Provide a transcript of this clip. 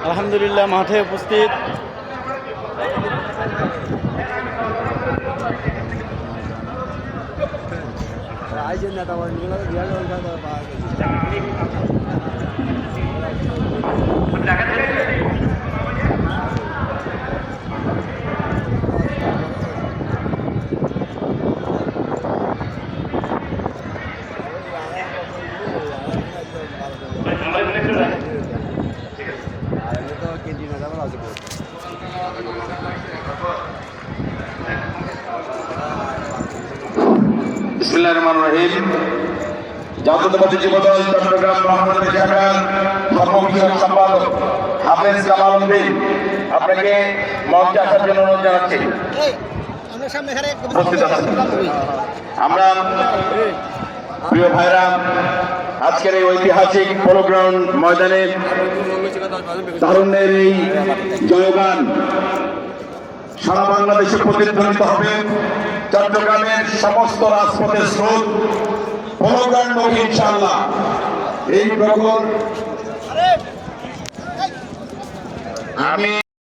আলহামদুলিল্লাহ মাঠে উপস্থিত বিসমিল্লাহির রহমানির রহিম। জাতীয়তাবাদী যুবদল চট্টগ্রাম মহানগর শাখার সর্ববিষয়ক সম্পাদক হাফেজ কামাল উদ্দিন আপনাকে মঞ্চে আসার জন্য অনুরোধ জানাচ্ছি। উপস্থিত আছেন। আমরা প্রিয় ভাইরা, আজকের এই ঐতিহাসিক পোলো গ্রাউন্ড ময়দানে তারুণ্যের এই জয়গান সারা বাংলাদেশে প্রতিধ্বনিত হবে। চট্টগ্রামের সমস্ত রাজপথের স্রোত পোলোগ্রামমুখী ইনশাআল্লাহ। এই প্রখর আমি